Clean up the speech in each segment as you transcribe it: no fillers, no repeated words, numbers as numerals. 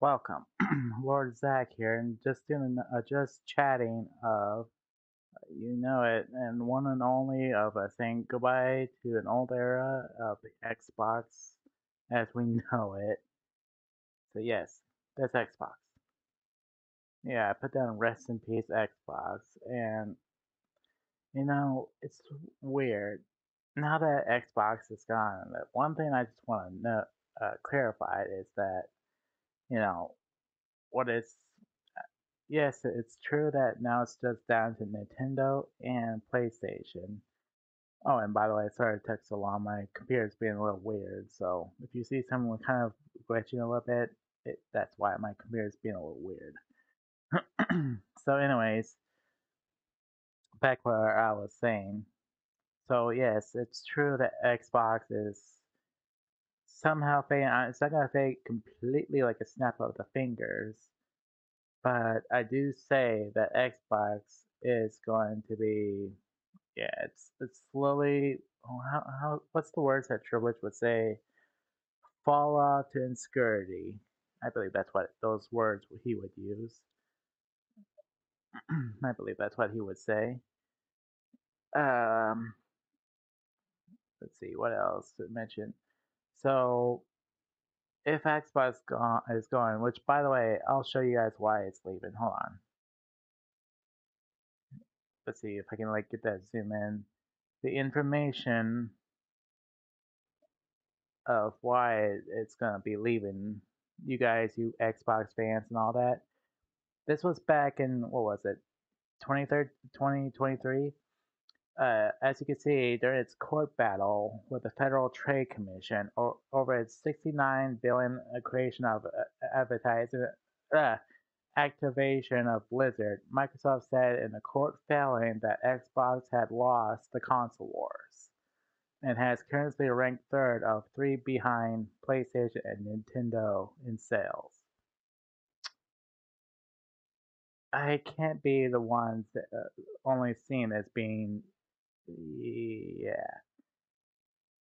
Welcome, Lord Zach here, and just chatting of you know it, and one and only of saying goodbye to an old era of the Xbox as we know it. So yes, that's Xbox. Yeah, I put down rest in peace Xbox, and it's weird now that Xbox is gone. That one thing I just want to know, clarify is that you know what is yes, it's true that now it's just down to Nintendo and PlayStation. Oh, and by the way, sorry it took so long. My computer's being a little weird, so if you see someone kind of glitching a little bit, that's why my computer's being a little weird. So, anyways, back where I was saying. So, yes, it's true that Xbox is somehow fading. It's not gonna fade completely like a snap of the fingers, but I do say that Xbox is going to be. Yeah, it's slowly. Oh, how what's the words that Triple H would say? Fall off to obscurity. I believe that's what those words he would use. I believe that's what he would say. Um, let's see what else to mention. So if is going, which by the way, I'll show you guys why it's leaving. Hold on. Let's see if I can like get that zoom in. The information of why it's gonna be leaving you guys, you Xbox fans and all that. This was back in what was it, 23rd, 2023. As you can see, there is court battle with the Federal Trade Commission over its 69 billion creation of advertising activation of Blizzard. Microsoft said in a court filing that Xbox had lost the console wars and has currently ranked third of three behind PlayStation and Nintendo in sales. I can't be the ones that only seen as being, yeah,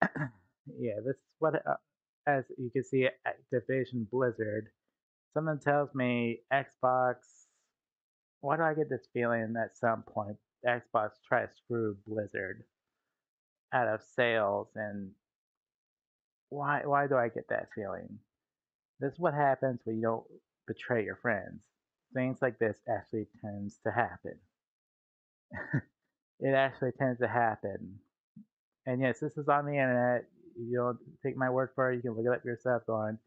yeah. This is what, as you can see, Activision Blizzard. Something tells me Xbox. Why do I get this feeling at some point Xbox tries to screw Blizzard out of sales, and why do I get that feeling? This is what happens when you don't betray your friends. Things like this actually tends to happen. It actually tends to happen. And yes, this is on the internet. You don't take my word for it. You can look it up yourself. Going,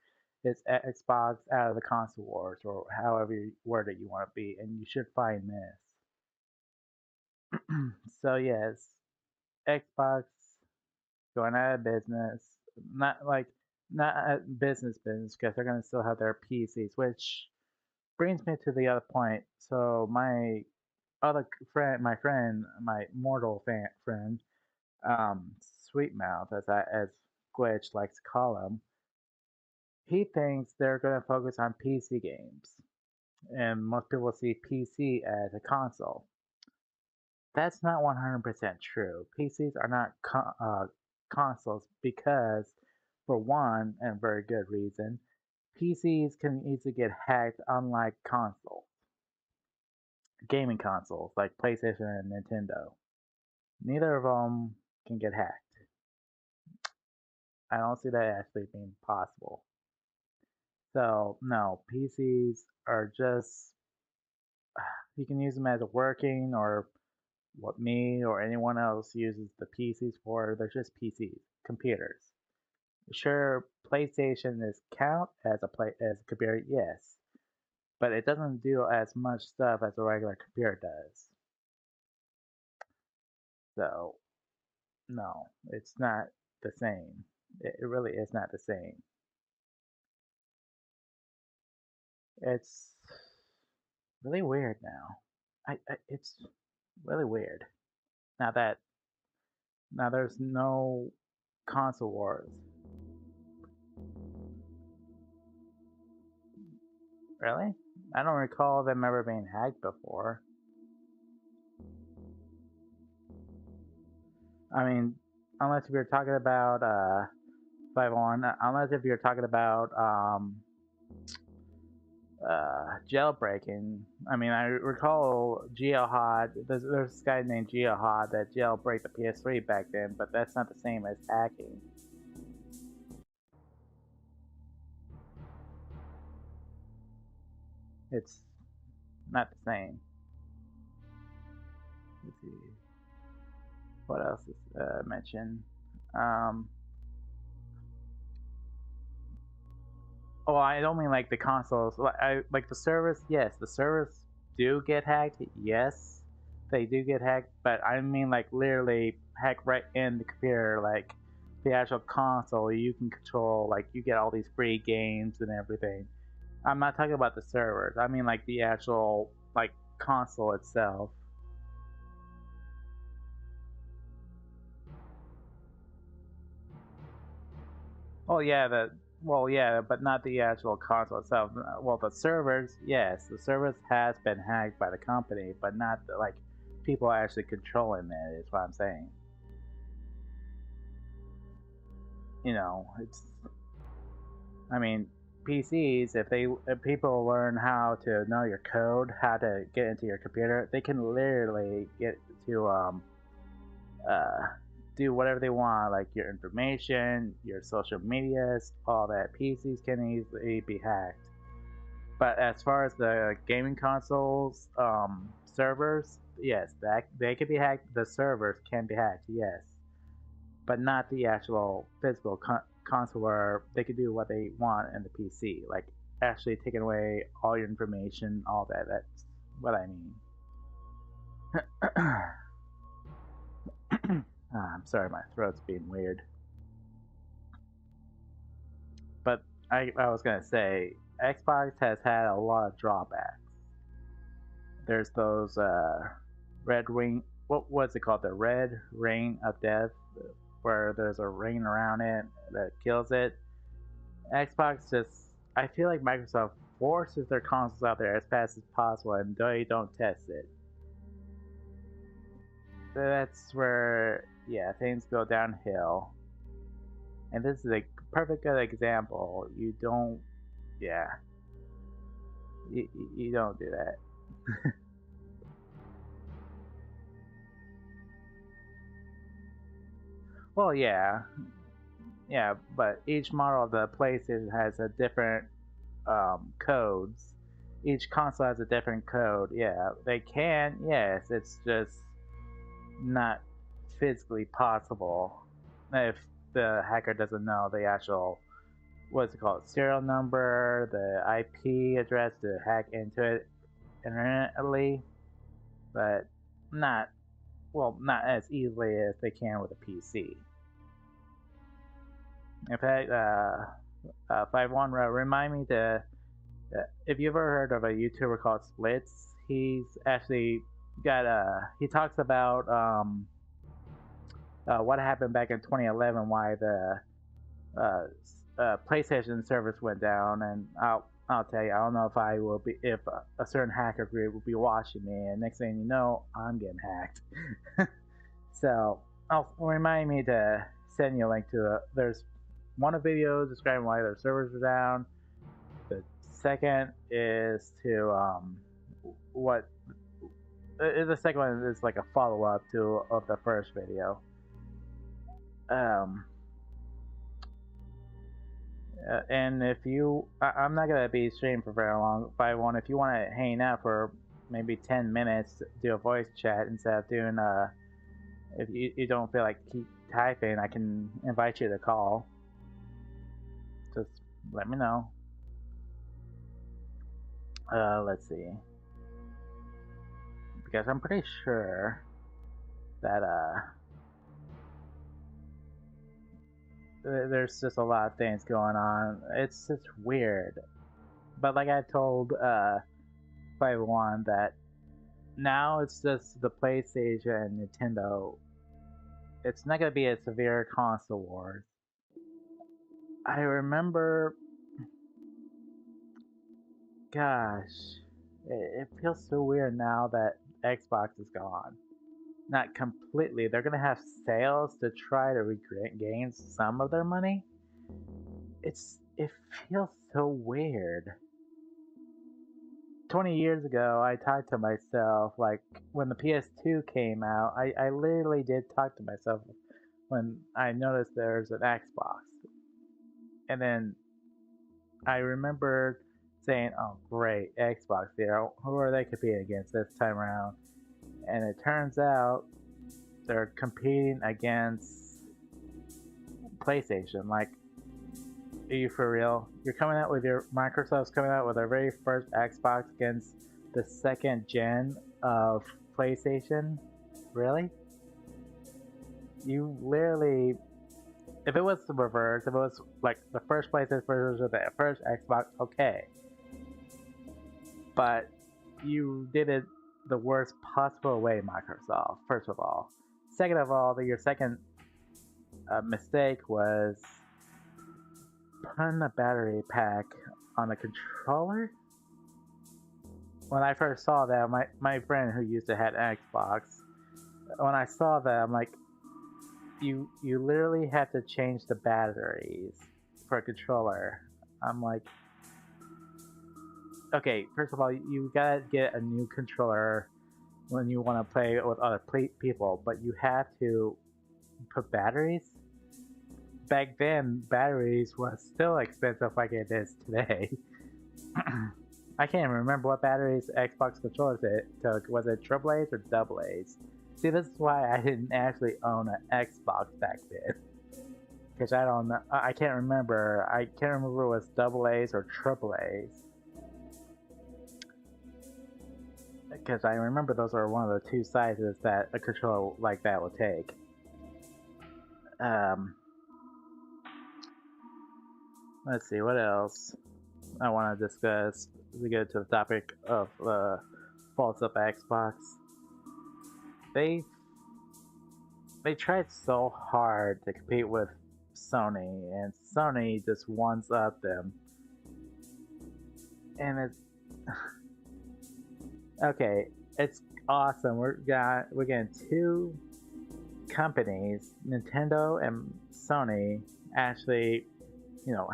it's Xbox out of the console wars, or however you word it you want to be, and you should find this. So yes, Xbox going out of business. Not like not a business because they're gonna still have their PCs, which brings me to the other point. So my other friend, my mortal friend, Sweetmouth, as Glitch likes to call him, he thinks they're going to focus on PC games, and most people see PC as a console. That's not 100% true. PCs are not consoles because, for one, and very good reason, PCs can easily get hacked, unlike consoles, gaming consoles like PlayStation and Nintendo. Neither of them can get hacked. I don't see that actually being possible. So no, PCs are just you can use them as a working or what me or anyone else uses the PCs for. They're just PCs, computers. Sure, PlayStation is count as a computer, yes, but it doesn't do as much stuff as a regular computer does. So no, it's not the same. It really is not the same. It's really weird now. It's really weird. Now that now there's no console wars. Really? I don't recall them ever being hacked before. I mean, unless if you're talking about 501, unless if you're talking about jailbreaking. I mean, I recall Geohot. There's this guy named Geohot that jailbreak the PS3 back then, but that's not the same as hacking. It's not the same. Let's see. What else is mentioned? Um, oh, I don't mean like the consoles. Like the servers. Yes, the servers do get hacked. Yes, they do get hacked. But I mean like literally hack right in the computer. Like the actual console, you can control. Like you get all these free games and everything. I'm not talking about the servers. I mean like the actual like console itself. Oh yeah, yeah, but not the actual console itself. Well, the servers, yes, the servers has been hacked by the company, but not like people actually controlling it. Is what I'm saying. It's. I mean, PCs. If people learn how to know your code, how to get into your computer, they can literally get to uh, do whatever they want, like your information, your social medias, all that. PCs can easily be hacked. But as far as the gaming consoles servers, yes, that they can be hacked. The servers can be hacked, yes, but not the actual physical console where they can do what they want in the PC, like actually taking away all your information, all that. That's what I mean. I'm sorry, my throat's being weird. But I was gonna say, Xbox has had a lot of drawbacks. There's those red ring. What was it called? The red ring of death, where there's a ring around it that kills it. Xbox just. I feel like Microsoft forces their consoles out there as fast as possible, and they don't test it. That's where, yeah, things go downhill. And this is a perfect good example. You don't, yeah, you don't do that. Well, yeah, but each model of the PlayStation has a different codes. Each console has a different code. Yeah, they can. Yes, it's just not physically possible if the hacker doesn't know the actual what's it called serial number, the IP address to hack into it internally, but not not as easily as they can with a PC. In fact, 51 remind me to if you ever heard of a YouTuber called Splits, he's actually got he talks about what happened back in 2011, why the uh, PlayStation service went down, and I'll tell you, I don't know if I will be if a certain hacker group will be watching me, and next thing you know, I'm getting hacked. So I'll remind me to send you a link to there's one video describing why their servers are down. The second is to what the second one is like a follow up to of the first video. Um, and if you, I'm not gonna be streaming for very long. But if you want to hang out for maybe 10 minutes, do a voice chat instead of doing if you don't feel like keep typing, I can invite you to call. Just let me know. Let's see. Because I'm pretty sure that there's just a lot of things going on. It's just weird. But like I told 51 that now it's just the PlayStation and Nintendo. It's not gonna be a severe console wars. I remember, gosh, it feels so weird now that Xbox is gone. Not completely. They're gonna have sales to try to regain some of their money. It feels so weird. 20 years ago, I talked to myself, like, when the PS2 came out, I literally did talk to myself when I noticed there's an Xbox. And then I remember saying, oh, great, Xbox there. Who are they competing against this time around? And it turns out they're competing against PlayStation. Like, are you for real? You're coming out with Microsoft's coming out with their very first Xbox against the second gen of PlayStation? Really? You literally, if it was the reverse, if it was like the first PlayStation version of the first Xbox, okay. But you did it the worst possible way, Microsoft, first of all. Second of all, your second mistake was putting a battery pack on the controller. When I first saw that, my friend who used to have an Xbox, when I saw that, I'm like, you literally have to change the batteries for a controller. I'm like, okay, first of all, you gotta get a new controller when you want to play with other people, but you have to put batteries. Back then, batteries was still expensive like it is today. I can't even remember what batteries Xbox controllers it took. Was it AAA's or AA's? See, this is why I didn't actually own an Xbox back then. Because I don't know. I can't remember. I can't remember if it was AA's or AAA's. Because I remember those are one of the two sizes that a controller like that will take. Let's see, what else I want to discuss. We go to the topic of faults of Xbox. They tried so hard to compete with Sony, and Sony just ones up them. And it's okay. It's awesome. We're getting two companies, Nintendo and Sony, actually,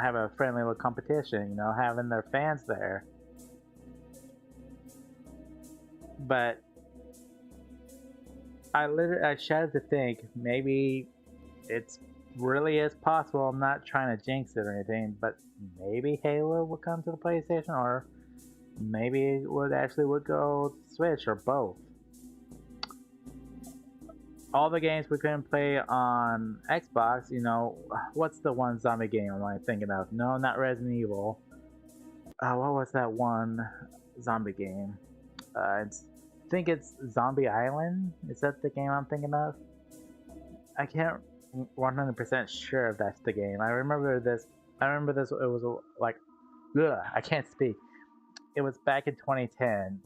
have a friendly little competition. Having their fans there. But I shudder to think maybe it's really is possible. I'm not trying to jinx it or anything, but maybe Halo will come to the PlayStation, or maybe it would go Switch, or both. All the games we couldn't play on Xbox, what's the one zombie game I'm thinking of? No, not Resident Evil. What was that one zombie game? I think it's Zombie Island. Is that the game I'm thinking of? I can't 100% sure if that's the game. I remember this. It was like, ugh, I can't speak. It was back in 2010.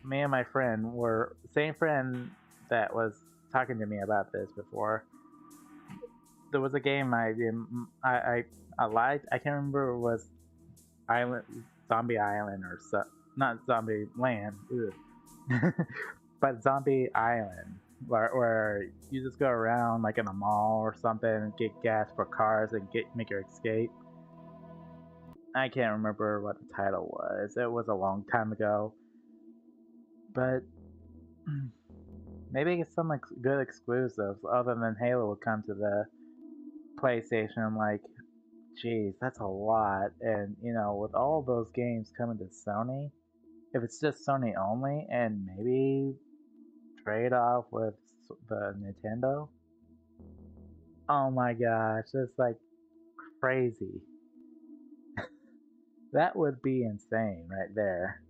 Me and my friend were same friend that was talking to me about this before. There was a game I liked. I can't remember if it was Zombie Island or not Zombie Land, but Zombie Island, where you just go around like in a mall or something and get gas for cars and make your escape. I can't remember what the title was. It was a long time ago, but maybe some good exclusives other than Halo will come to the PlayStation. I'm like, geez, that's a lot. And with all those games coming to Sony, if it's just Sony only, and maybe trade off with the Nintendo, oh my gosh, that's like crazy. That would be insane right there.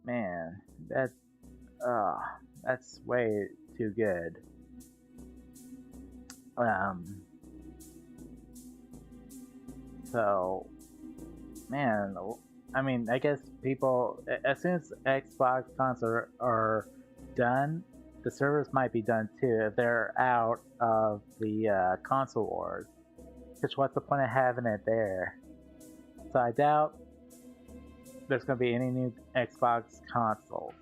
Man, that's way too good. So, man, I mean, I guess people, as soon as Xbox consoles are done, the servers might be done too if they're out of the console wars. Because what's the point of having it there? So I doubt there's going to be any new Xbox consoles.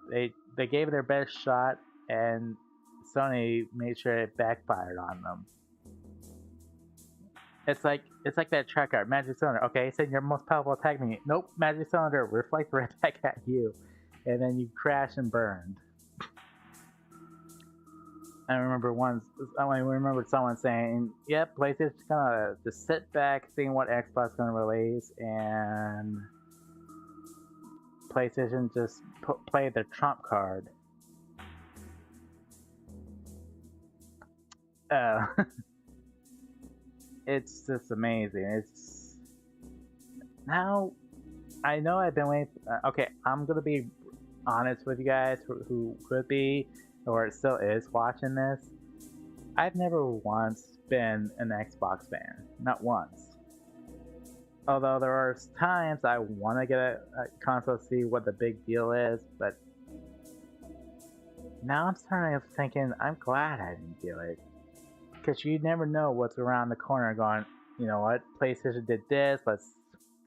They gave it their best shot, and Sony made sure it backfired on them. It's like that track card, Magic Cylinder. Okay, send your most powerful attack me. Nope, Magic Cylinder, reflect right back at you, and then you crash and burned. I remember someone saying, "Yep, PlayStation's gonna just sit back, seeing what Xbox gonna release," and PlayStation just played their trump card. Uh, it's just amazing. It's now I know I've been waiting. Okay, I'm gonna be honest with you guys who could be or still is watching this. I've never once been an Xbox fan, not once. Although there are times I want to get a console to see what the big deal is, but now I'm starting to thinking I'm glad I didn't do it. Because you never know what's around the corner going, you know what, PlayStation did this, let's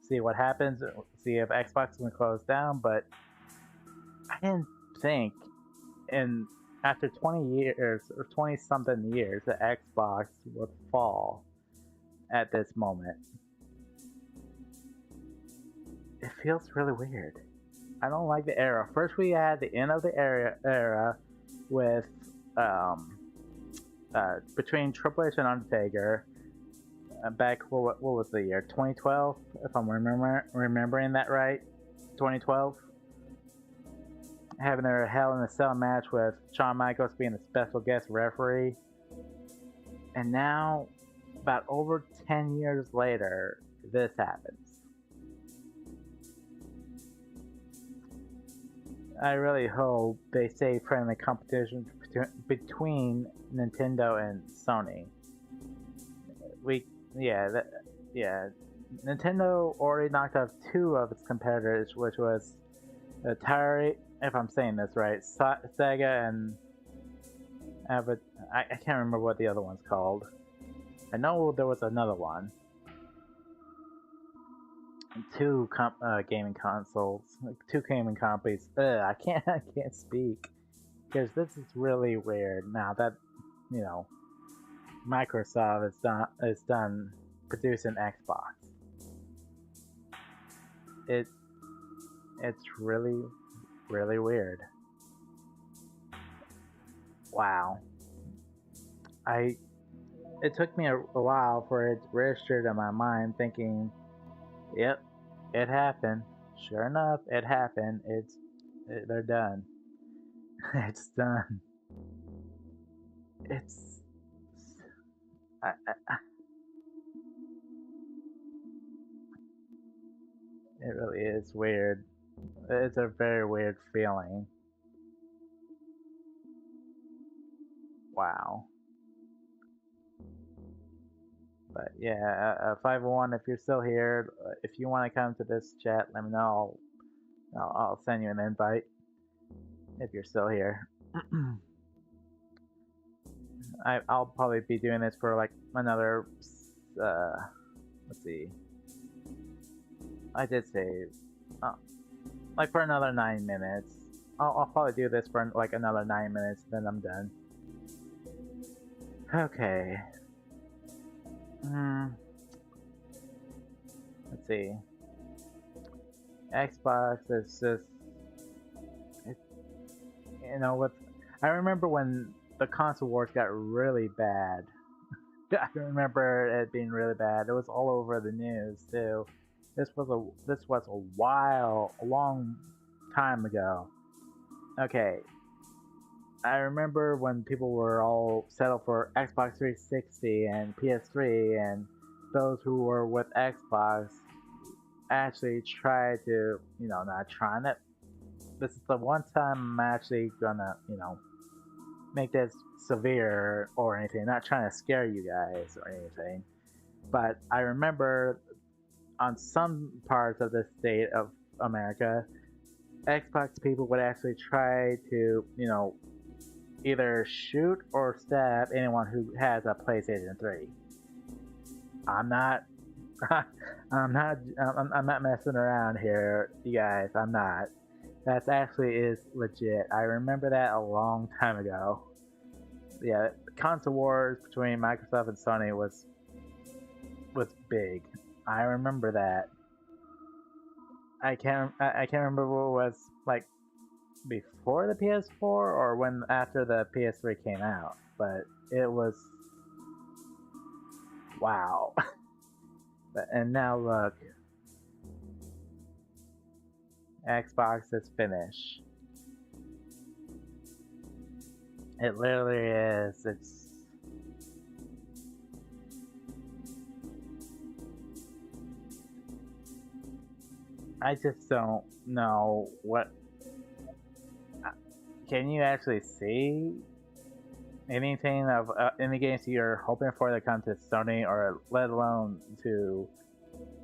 see what happens, see if Xbox is going to close down, but I didn't think in after 20 years or 20 something years that Xbox would fall at this moment. It feels really weird. I don't like the era. First, we had the end of the era with between Triple H and Undertaker. Back what was the year? 2012, if I'm remembering that right. 2012. Having their Hell in a Cell match with Shawn Michaels being a special guest referee. And now, about over 10 years later, this happens. I really hope they stay friendly competition between Nintendo and Sony. Nintendo already knocked off two of its competitors, which was Atari, if I'm saying this right, Sega, and I can't remember what the other one's called. I know there was another one. Two gaming consoles, like two gaming companies. I can't speak because this is really weird. Now that Microsoft is done producing Xbox, it's really weird. Wow, it took me a while for it registered in my mind, thinking, yep, it happened. Sure enough, it happened. They're done. It's done. It's I, I, it really is weird. It's a very weird feeling. Wow. But yeah, 501, if you're still here, if you want to come to this chat, let me know. I'll send you an invite if you're still here. I'll probably be doing this for like another, let's see. I did say, like for another 9 minutes. I'll probably do this for like another 9 minutes, then I'm done. Okay. Let's see. Xbox is just, with. I remember when the console wars got really bad. I remember it being really bad. It was all over the news too. This was a long time ago. Okay. I remember when people were all settled for Xbox 360 and PS3, and those who were with Xbox actually tried to, not trying it. This is the one time I'm actually gonna, make this severe or anything. Not trying to scare you guys or anything. But I remember on some parts of the state of America, Xbox people would actually try to, either shoot or stab anyone who has a PlayStation 3. I'm not I'm not messing around here, you guys. I'm not. That actually is legit. I remember that a long time ago. Yeah, console wars between Microsoft and Sony was was big. I remember that. I can't remember what it was like before the PS4 or when after the PS3 came out, but it was wow. And now look, Xbox is finished. It literally is. I just don't know what. Can you actually see anything of any games you're hoping for that come to Sony or let alone to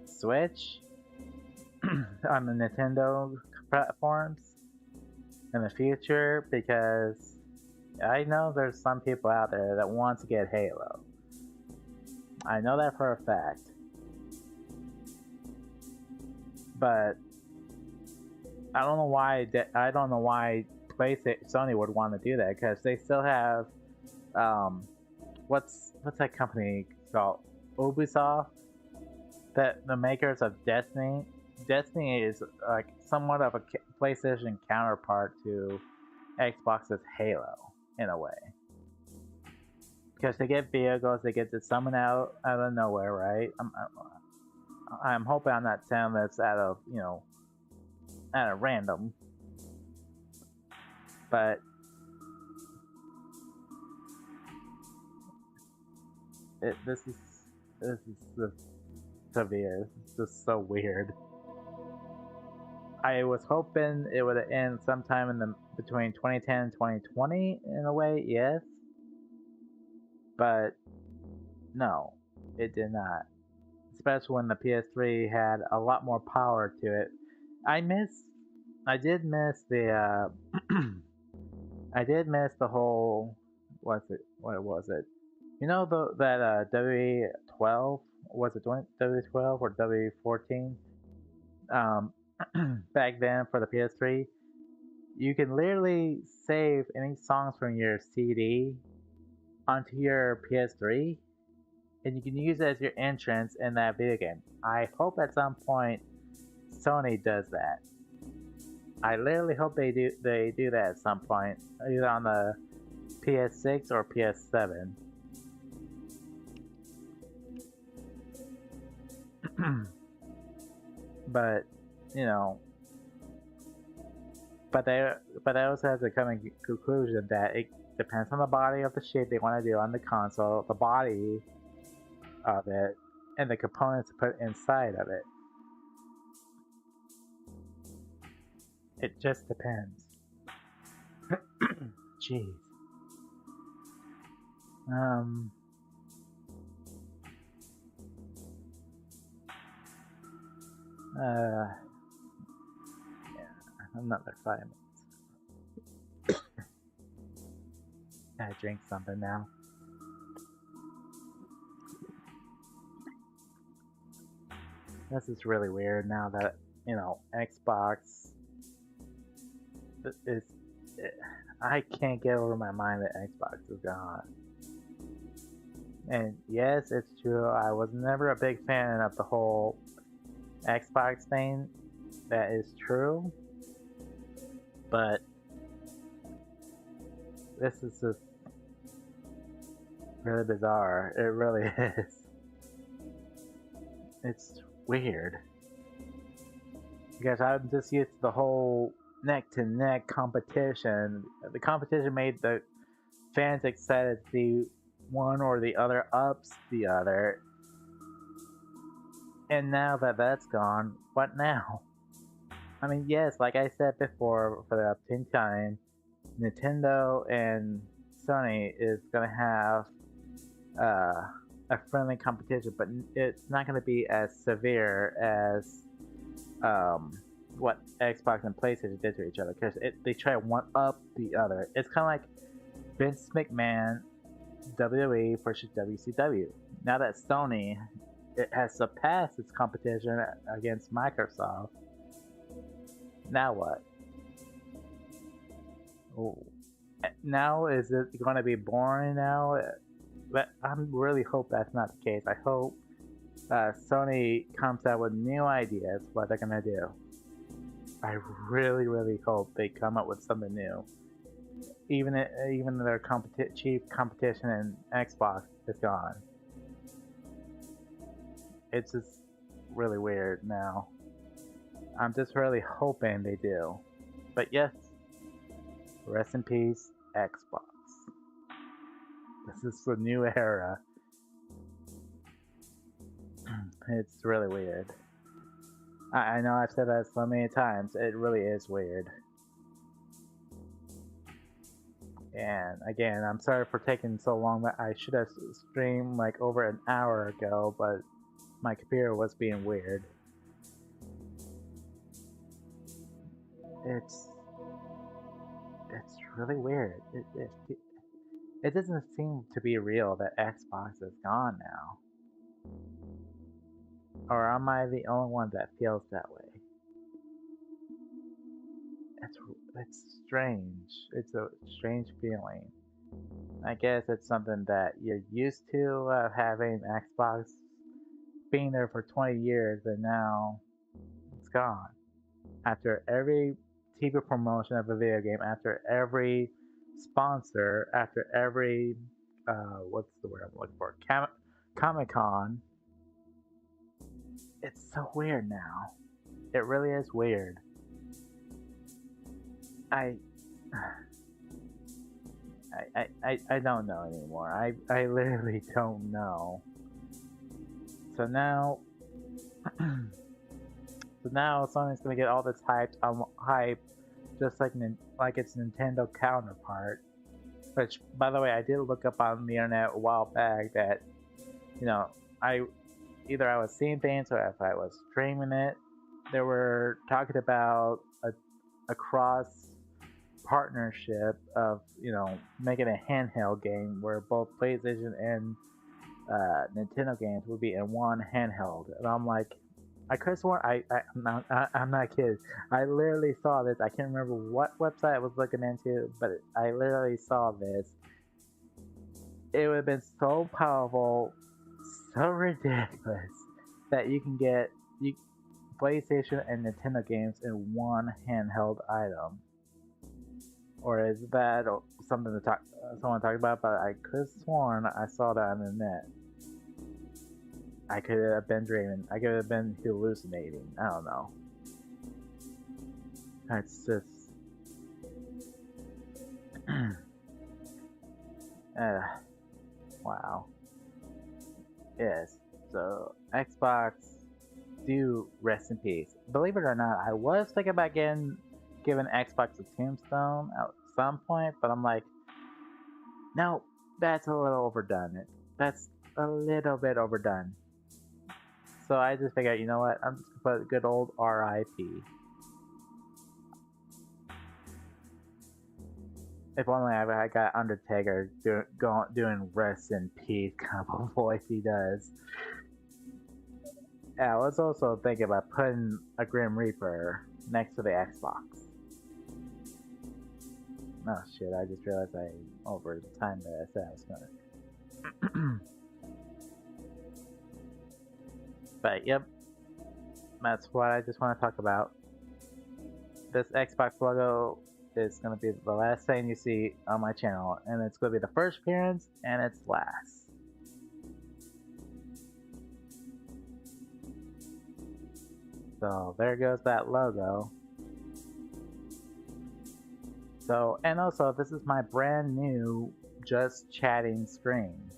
Switch on the Nintendo platforms in the future? Because I know there's some people out there that want to get Halo. I know that for a fact. But I don't know why PlayStation Sony would want to do that, because they still have what's that company called, Ubisoft, that the makers of Destiny. Destiny is like somewhat of a PlayStation counterpart to Xbox's Halo in a way, because they get vehicles, they get to summon out of nowhere, right? I'm hoping I'm not saying this out of random, but this is just severe. It's just so weird. I was hoping it would end sometime between 2010 and 2020 in a way, yes, but no, it did not. Especially when the PS3 had a lot more power to it. I did miss the I did miss the whole what was it? You know that W12, was it W12 or W14? Um, back then for the PS3, you can literally save any songs from your CD onto your PS3, and you can use it as your entrance in that video game. I hope at some point Sony does that. I literally hope they do that at some point, either on the PS6 or PS7. But but they also have to come to conclusion that it depends on the body of the shit they want to do on the console, the body of it, and the components to put inside of it. It just depends. Jeez. Yeah, another 5 minutes. Gotta drink something now. This is really weird now that, Xbox is. I can't get over my mind that Xbox is gone. And yes, it's true, I was never a big fan of the whole Xbox thing. That is true. But this is just really bizarre. It really is. It's weird. Because I'm just used to the whole neck-to-neck competition. The competition made the fans excited to see one or the other ups the other. And now that that's gone, what now? I mean, yes, like I said before, for the 10th time, Nintendo and Sony is going to have a friendly competition, but it's not going to be as severe as what Xbox and PlayStation did to each other, because they try to one up the other. It's kind of like Vince McMahon, WWE versus WCW. Now that Sony has surpassed its competition against Microsoft, now what? Ooh. Now is it going to be boring now? But I really hope that's not the case. I hope Sony comes out with new ideas, what they're gonna do. I really, really hope they come up with something new. Even their chief competition in Xbox is gone. It's just really weird now. I'm just really hoping they do. But yes, rest in peace, Xbox. This is the new era. It's really weird. I know I've said that so many times. It really is weird. And again, I'm sorry for taking so long. I should have streamed like over an hour ago, but my computer was being weird. It's really weird. It doesn't seem to be real that Xbox is gone now. Or am I the only one that feels that way? It's strange. It's a strange feeling. I guess it's something that you're used to having Xbox being there for 20 years, and now it's gone. After every TV promotion of a video game, after every sponsor, after every what's the word I'm looking for? Comic Con. It's so weird now. It really is weird. I I don't know anymore. I literally don't know. So now, Sony's gonna get all this hype, just like its Nintendo counterpart. Which, by the way, I did look up on the internet a while back that, I was seeing things or if I was streaming it, they were talking about a cross partnership of making a handheld game where both PlayStation and Nintendo games would be in one handheld, and I'm like, I could have sworn I'm not kidding. I literally saw this. I can't remember what website I was looking into, but I literally saw this. It would have been so powerful, so ridiculous that you can get PlayStation and Nintendo games in one handheld item. Or is that something to someone talked about? But I could have sworn I saw that on the net. I could have been dreaming. I could have been hallucinating. I don't know. It's just... wow. Yes. So, Xbox, do rest in peace. Believe it or not, I was thinking about giving Xbox a tombstone at some point, but I'm like, no, that's a little overdone. That's a little bit overdone. So I just figured, you know what? I'm just gonna put good old R.I.P. If only I got Undertaker doing rest in peace kind of a voice he does. Yeah, I was also thinking about putting a Grim Reaper next to the Xbox. Oh shit, I just realized I over time that I said I was gonna. But yep, that's what I just want to talk about. This Xbox logo is going to be the last thing you see on my channel, and it's going to be the first appearance and its last. So there goes that logo. So, and also this is my brand new just chatting screen.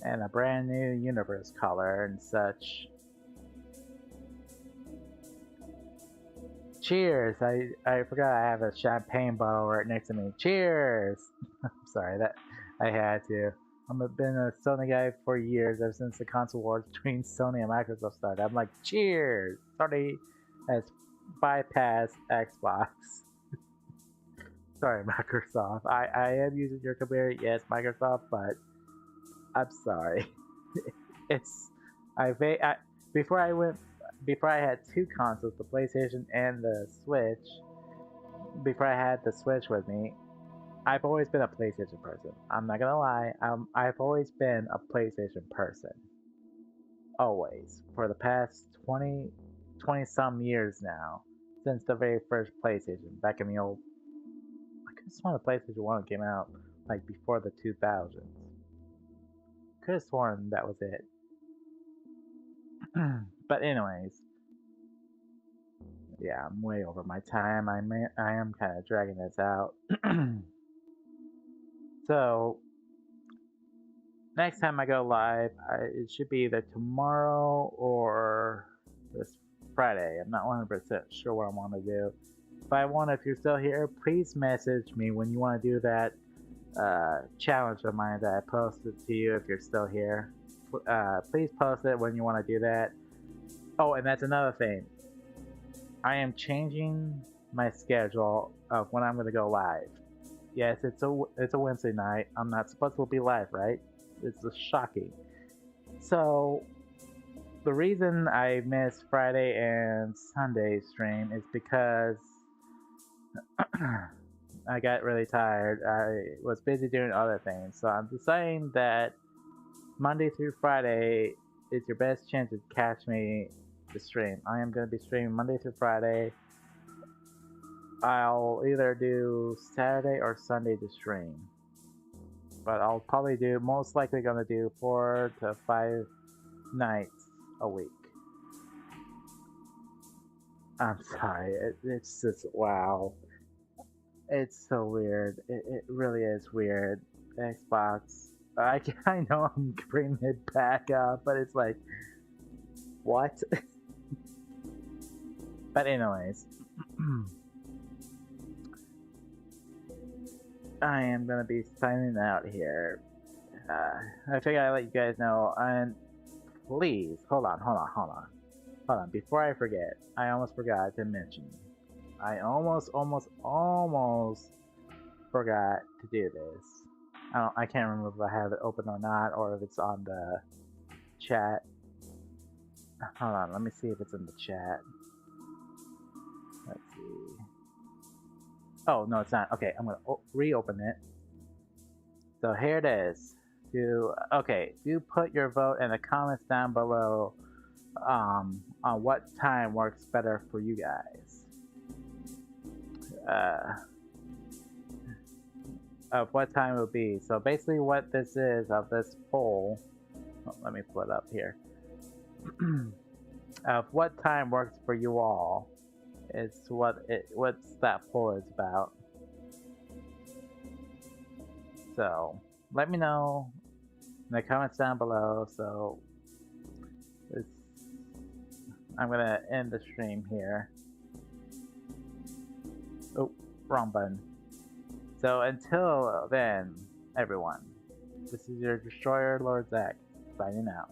And a brand new universe color and such. Cheers! I forgot I have a champagne bottle right next to me. Cheers! I'm sorry, that I had to. I've been a Sony guy for years, ever since the console wars between Sony and Microsoft started. I'm like, cheers! Sony has bypassed Xbox. Sorry, Microsoft. I am using your computer, yes, Microsoft, but I'm sorry. Before I had two consoles, the PlayStation and the Switch. Before I had the Switch with me, I've always been a PlayStation person. I'm not gonna lie. I've always been a PlayStation person. Always. For the past 20 some years now. Since the very first PlayStation. Back in the old... I could have sworn the PlayStation 1 came out like before the 2000s. Could have sworn that was it. But anyways. Yeah, I'm way over my time. I am kind of dragging this out. So, next time I go live, it should be either tomorrow or this Friday. I'm not 100% sure what I want to do. If you're still here, please message me when you want to do that challenge of mine that I posted to you if you're still here. Please post it when you want to do that. Oh, and that's another thing. I am changing my schedule of when I'm going to go live. Yes, it's a Wednesday night. I'm not supposed to be live, right? It's just shocking. So, the reason I missed Friday and Sunday stream is because I got really tired. I was busy doing other things. So I'm deciding that Monday through Friday is your best chance to catch me to stream. I am going to be streaming Monday through Friday. I'll either do Saturday or Sunday to stream. But I'll probably most likely going to do 4 to 5 nights a week. I'm sorry, it's just, wow. It's so weird. It really is weird. Xbox. I know I'm bringing it back up, but it's like, what? But anyways. I am going to be signing out here. I figured I'd let you guys know. And please, hold on. Before I forget, I almost forgot to mention. I almost forgot to do this. I can't remember if I have it open or not, or if it's on the chat. Hold on, let me see if it's in the chat. Let's see. Oh, no, it's not. Okay, I'm going to reopen it. So here it is. Do put your vote in the comments down below on what time works better for you guys. Of what time it would be. So basically what this is of this poll, let me pull it up here. Of what time works for you all is what's that poll is about. So let me know in the comments down below. So I'm gonna end the stream here. Oh, wrong button. So until then, everyone, this is your Destroyer Lord Zach, signing out.